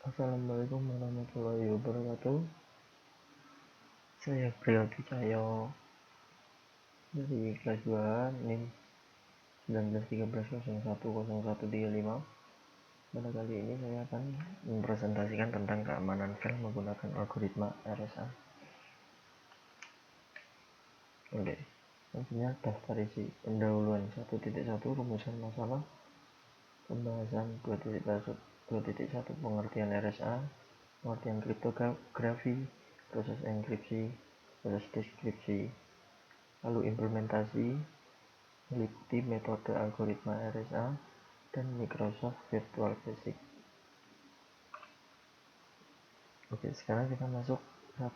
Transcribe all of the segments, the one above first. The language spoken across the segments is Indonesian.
Assalamualaikum warahmatullahi wabarakatuh. Saya Priyadi Cahyo dari kelas 2 NIM 1913010135. Pada kali ini saya akan mempresentasikan tentang keamanan file menggunakan algoritma RSA. Oke, selanjutnya daftar isi pendahuluan 1.1 rumusan masalah, pembahasan 2.1 pengertian RSA, pengertian kriptografi, proses enkripsi, proses deskripsi, lalu implementasi, meliputi metode algoritma RSA, dan Microsoft Virtual Basic. Oke, sekarang kita masuk 1.1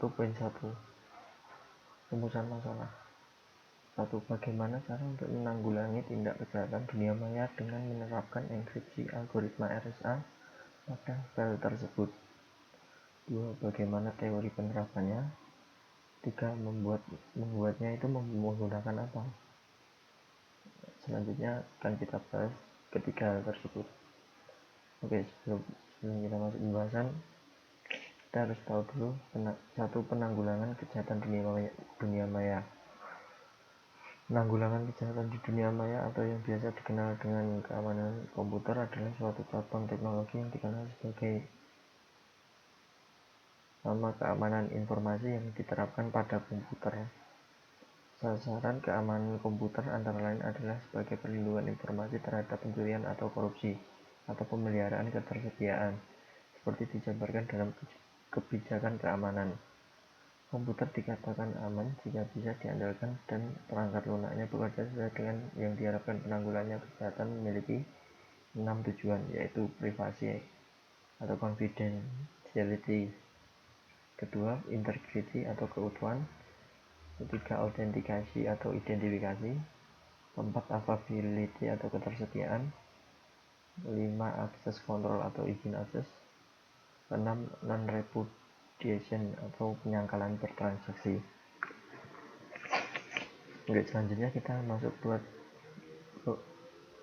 rumusan masalah. 1. Bagaimana cara untuk menanggulangi tindak kejahatan dunia maya dengan menerapkan enkripsi algoritma RSA pada file tersebut. 2. Bagaimana teori penerapannya. 3. Membuatnya itu menggunakan apa. Selanjutnya akan kita bahas ketiga hal tersebut. Oke, sebelum kita masuk pembahasan, kita harus tahu dulu penanggulangan kejahatan dunia maya. Penanggulangan kejahatan di dunia maya atau yang biasa dikenal dengan keamanan komputer adalah suatu cabang teknologi yang dikenal sebagai nama keamanan informasi yang diterapkan pada komputer. Sasaran keamanan komputer antara lain adalah sebagai perlindungan informasi terhadap pencurian atau korupsi, atau pemeliharaan ketersediaan, seperti dijabarkan dalam kebijakan keamanan. Komputer dikatakan aman jika bisa diandalkan dan perangkat lunaknya bekerja sesuai dengan yang diharapkan. Penanggulangannya kejahatan memiliki 6 tujuan, yaitu privasi atau confidentiality. Kedua, integrity atau keutuhan. Ketiga, autentikasi atau identifikasi. Keempat, availability atau ketersediaan. 5. Akses kontrol atau izin akses. 6. Non-repudiation atau penyangkalan bertransaksi. Oke, selanjutnya kita masuk buat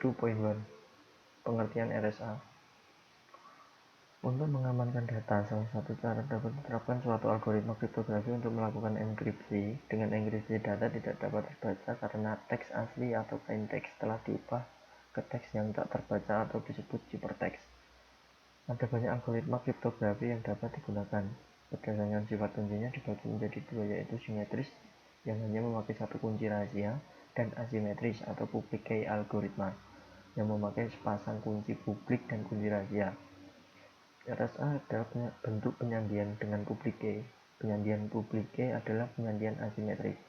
2.1 pengertian RSA. Untuk mengamankan data, salah satu cara dapat diterapkan suatu algoritma kriptografi untuk melakukan enkripsi. Dengan enkripsi, data tidak dapat terbaca karena teks asli atau plain text telah diubah ke teks yang tak terbaca atau disebut ciphertext. Ada banyak algoritma kriptografi yang dapat digunakan. Berdasarkan sifat kuncinya dibagi menjadi dua, yaitu simetris yang hanya memakai satu kunci rahasia, dan asimetris atau public key algoritma yang memakai sepasang kunci publik dan kunci rahasia. RSA adalah bentuk penyandian dengan public key. Penyandian public key adalah penyandian asimetris.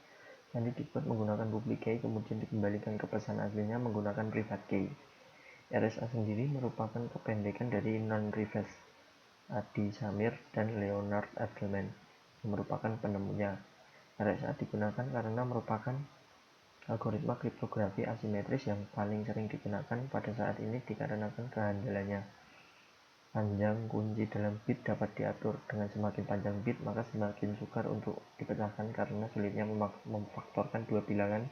Sandi dibuat menggunakan public key kemudian dikembalikan ke pesan aslinya menggunakan private key. RSA sendiri merupakan kependekan dari non-reverse. Adi Samir dan Leonard Edelman yang merupakan penemunya. RSA digunakan karena merupakan algoritma kriptografi asimetris yang paling sering digunakan pada saat ini dikarenakan kehandalannya. Panjang kunci dalam bit dapat diatur. Dengan semakin panjang bit, maka semakin sukar untuk dipecahkan karena sulitnya memfaktorkan dua bilangan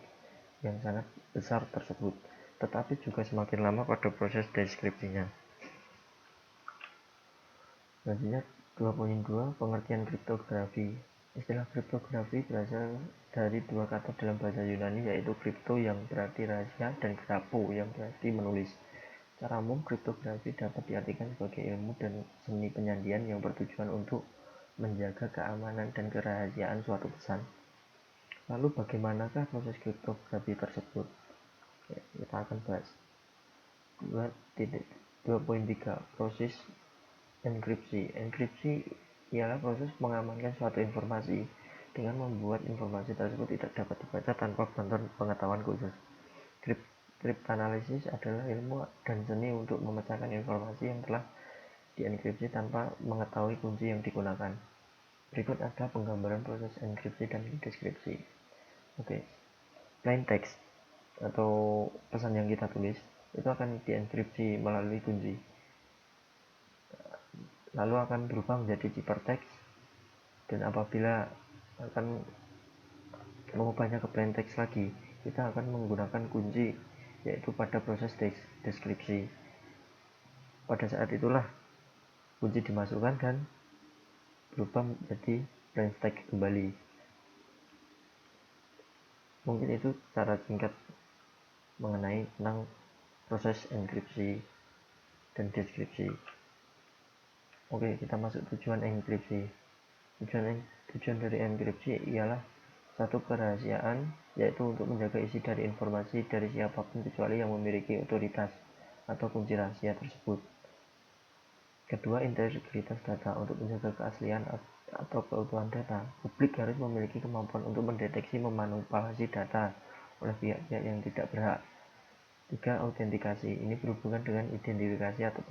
yang sangat besar tersebut, tetapi juga semakin lama pada proses deskripsinya. Selanjutnya 2.2 pengertian kriptografi. Istilah kriptografi berasal dari dua kata dalam bahasa Yunani, yaitu kripto yang berarti rahasia dan grafo yang berarti menulis. Secara umum, kriptografi dapat diartikan sebagai ilmu dan seni penyandian yang bertujuan untuk menjaga keamanan dan kerahasiaan suatu pesan. Lalu bagaimanakah proses kriptografi tersebut? Oke, kita akan bahas 2.3 proses enkripsi. Enkripsi ialah proses mengamankan suatu informasi dengan membuat informasi tersebut tidak dapat dibaca tanpa bantuan pengetahuan khusus. Kriptanalisis adalah ilmu dan seni untuk memecahkan informasi yang telah dienkripsi tanpa mengetahui kunci yang digunakan. Berikut ada penggambaran proses enkripsi dan deskripsi. Oke, plain text atau pesan yang kita tulis itu akan dienkripsi melalui kunci, lalu akan berubah menjadi ciphertext, dan apabila akan mengubahnya ke plain text lagi, kita akan menggunakan kunci, yaitu pada proses deskripsi. Pada saat itulah kunci dimasukkan dan berubah menjadi plain text kembali. Mungkin itu cara singkat mengenai tentang proses enkripsi dan deskripsi. Oke, kita masuk tujuan enkripsi. Tujuan dari enkripsi ialah satu kerahasiaan, yaitu untuk menjaga isi dari informasi dari siapapun kecuali yang memiliki otoritas atau kunci rahasia tersebut. Kedua, integritas data. Untuk menjaga keaslian atau keutuhan data, publik harus memiliki kemampuan untuk mendeteksi memanipulasi data oleh pihak-pihak yang tidak berhak. Tiga, autentikasi. Ini berhubungan dengan identifikasi atau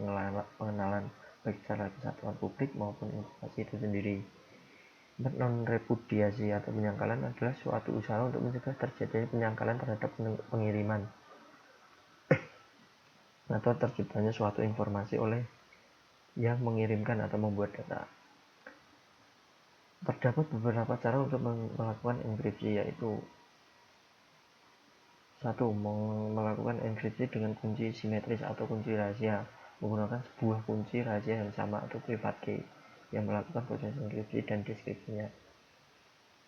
pengenalan baik secara kesatuan publik maupun informasi itu sendiri. Non-repudiasi atau penyangkalan adalah suatu usaha untuk mencegah terjadinya penyangkalan terhadap pengiriman atau terciptanya suatu informasi oleh yang mengirimkan atau membuat data. Terdapat beberapa cara untuk melakukan enkripsi, yaitu 1. Melakukan enkripsi dengan kunci simetris atau kunci rahasia menggunakan sebuah kunci rahasia yang sama atau private key yang melakukan proses enkripsi dan deskripsinya.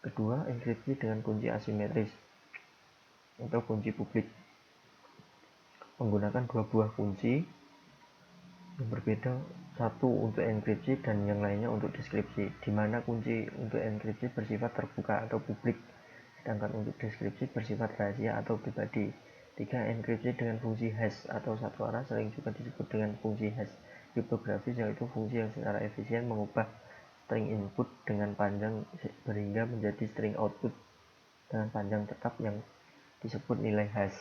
Kedua, enkripsi dengan kunci asimetris atau kunci publik menggunakan dua buah kunci yang berbeda, satu untuk enkripsi dan yang lainnya untuk deskripsi, di mana kunci untuk enkripsi bersifat terbuka atau publik, sedangkan untuk deskripsi bersifat rahasia atau pribadi. 3. Enkripsi dengan fungsi hash atau satu arah, sering juga disebut dengan fungsi hash kriptografis, yaitu fungsi yang secara efisien mengubah string input dengan panjang sehingga menjadi string output dengan panjang tetap yang disebut nilai hash.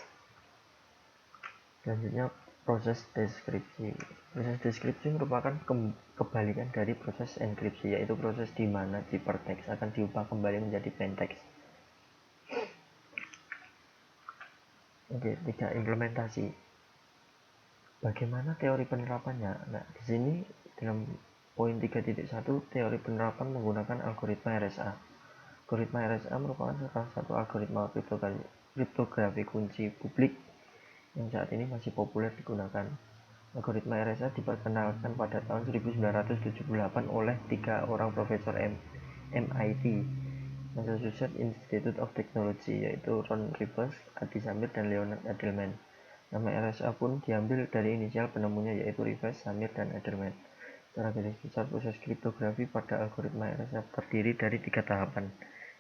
Selanjutnya, proses deskripsi. Proses deskripsi merupakan kebalikan dari proses enkripsi, yaitu proses di mana ciphertext akan diubah kembali menjadi plain text. Oke, 3. Implementasi. Bagaimana teori penerapannya? Nah, di sini dalam poin 3.1 teori penerapan menggunakan algoritma RSA. Algoritma RSA merupakan salah satu algoritma kriptografi kunci publik yang saat ini masih populer digunakan. Algoritma RSA diperkenalkan pada tahun 1978 oleh 3 orang profesor MIT, Massachusetts Institute of Technology, yaitu Ron Rivers, Adi Samir, dan Leonard Edelman. Nama RSA pun diambil dari inisial penemunya, yaitu Rivers, Samir, dan Edelman. Secara garis besar, proses kriptografi pada algoritma RSA terdiri dari 3 tahapan,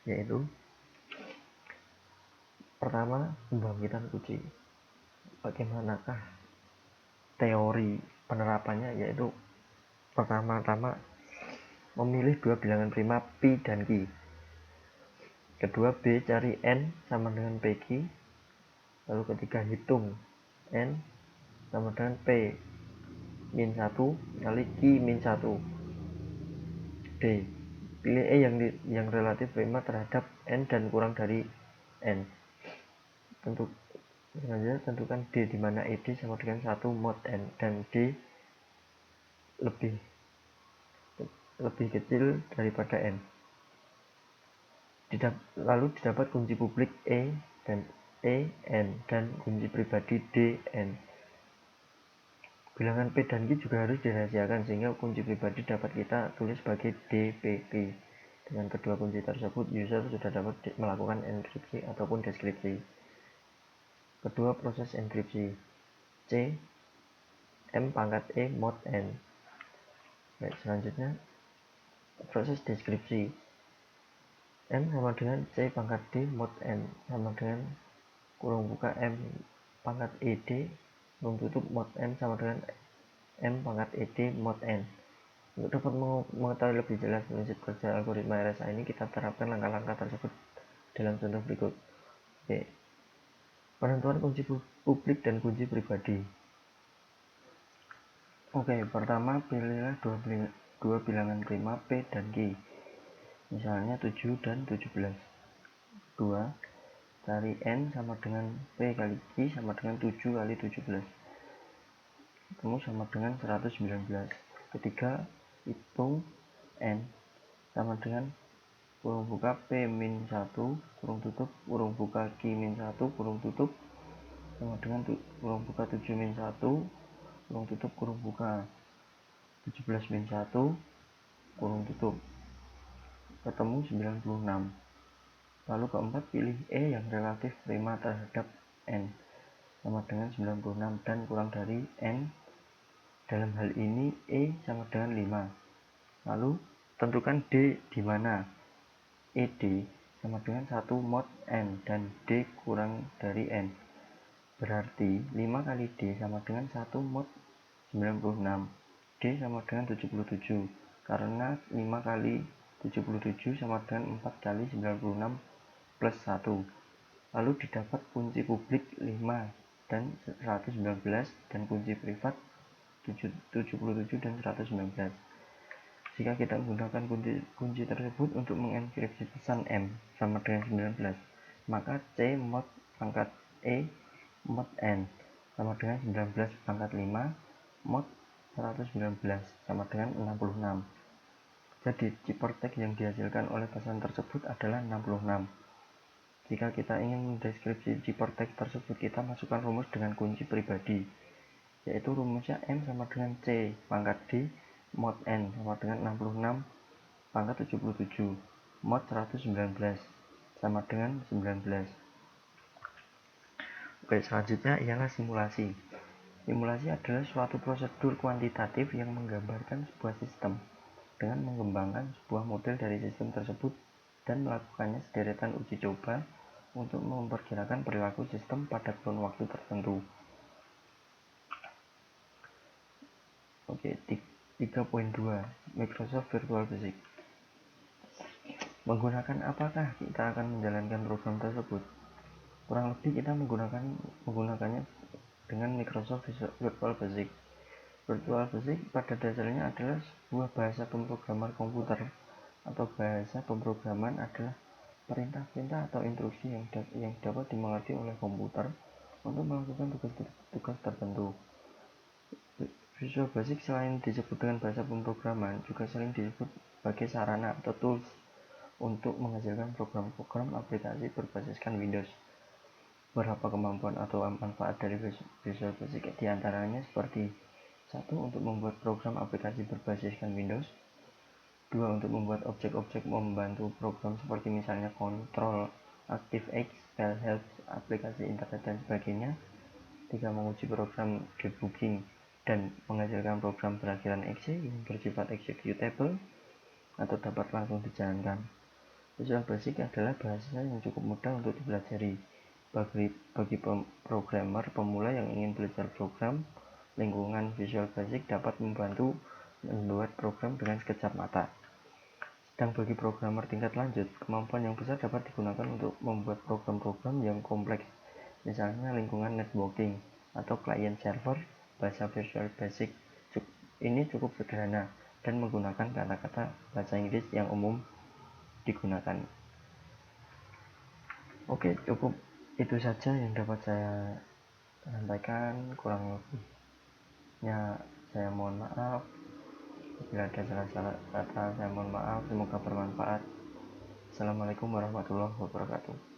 yaitu pertama, pembangkitan kunci. Bagaimanakah teori penerapannya? Yaitu pertama-tama memilih dua bilangan prima pi dan q. Kedua, B cari N sama dengan PQ. Lalu ketiga, hitung N sama dengan P min 1 kali Q min 1. D, pilih E yang relatif prima terhadap N dan kurang dari N. Selanjutnya tentukan D di mana ED sama dengan 1 mod N dan D lebih kecil daripada N. Lalu didapat kunci publik E dan N dan kunci pribadi D, N. Bilangan P dan Q juga harus dirahasiakan sehingga kunci pribadi dapat kita tulis sebagai D, P, Q. Dengan kedua kunci tersebut, user sudah dapat melakukan enkripsi ataupun deskripsi. Kedua, proses enkripsi. C, M pangkat E mod N. Baik, selanjutnya proses deskripsi. M sama dengan C pangkat D mod N sama dengan kurung buka M pangkat ED kurung tutup mod N sama dengan M pangkat ED mod N. Untuk dapat mengetahui lebih jelas prinsip kerja algoritma RSA ini, kita terapkan langkah-langkah tersebut dalam contoh berikut. Oke. Penentuan kunci publik dan kunci pribadi. Oke, pertama pilihlah dua bilangan prima P dan Q. Misalnya 7 dan 17. 2. Cari N sama dengan P kali Q sama dengan 7 kali 17. Ketemu sama dengan 119. Ketiga, hitung N sama dengan kurung buka P min 1 kurung tutup kurung buka Q min 1 kurung tutup sama dengan kurung buka 7 min 1 kurung tutup kurung buka. 17 min 1 kurung tutup ketemu 96. Lalu keempat, pilih E yang relatif prima terhadap N sama dengan 96 dan kurang dari N. Dalam hal ini E sama dengan 5. Lalu tentukan D di mana. ED sama dengan 1 mod N dan D kurang dari N. Berarti 5 kali D sama dengan 1 mod 96. D sama dengan 77. Karena 5 kali 77 sama dengan 4 kali 96 plus 1. Lalu didapat kunci publik 5 dan 119 dan kunci privat 77 dan 119. Jika kita menggunakan kunci tersebut untuk mengenkripsi pesan M sama dengan 19, maka C mod pangkat E mod N sama dengan 19 pangkat 5 mod 119 sama dengan 66. Jadi ciphertext yang dihasilkan oleh pesan tersebut adalah 66. Jika kita ingin mendeskripsi ciphertext tersebut, kita masukkan rumus dengan kunci pribadi, yaitu rumusnya M sama dengan C pangkat D mod N sama dengan 66 pangkat 77 mod 119 sama dengan 19. Oke, selanjutnya ialah simulasi. Simulasi adalah suatu prosedur kuantitatif yang menggambarkan sebuah sistem dengan mengembangkan sebuah model dari sistem tersebut dan melakukannya sederetan uji coba untuk memperkirakan perilaku sistem pada kurun waktu tertentu. Oke, 3.2 Microsoft Virtual Basic. Menggunakan apakah kita akan menjalankan program tersebut? Kurang lebih kita menggunakannya dengan Microsoft Virtual Basic. Virtual Basic pada dasarnya adalah sebuah bahasa pemrograman komputer, atau bahasa pemrograman adalah perintah-perintah atau instruksi yang dapat dimengerti oleh komputer untuk melakukan tugas tertentu. Visual Basic selain disebut dengan bahasa pemrograman, juga sering disebut sebagai sarana atau tools untuk menghasilkan program-program aplikasi berbasiskan Windows. Beberapa kemampuan atau manfaat dari Visual Basic diantaranya seperti 1. Untuk membuat program aplikasi berbasiskan Windows. 2. Untuk membuat objek-objek membantu program seperti misalnya kontrol, ActiveX, file help, aplikasi internet dan sebagainya. 3. Menguji program debugging dan menghasilkan program berakhiran exe yang bersifat executable atau dapat langsung dijalankan. Visual Basic adalah bahasa yang cukup mudah untuk dipelajari bagi programmer pemula yang ingin belajar program. Lingkungan Visual Basic dapat membantu membuat program dengan sekejap mata. Sedang bagi programmer tingkat lanjut, kemampuan yang besar dapat digunakan untuk membuat program-program yang kompleks, misalnya lingkungan networking atau client server. Bahasa Visual Basic ini cukup sederhana dan menggunakan kata-kata bahasa Inggris yang umum digunakan. Oke, cukup itu saja yang dapat saya sampaikan. Kurang lebihnya saya mohon maaf. Bila ada salah-salah kata, saya mohon maaf. Semoga bermanfaat. Assalamualaikum warahmatullahi wabarakatuh.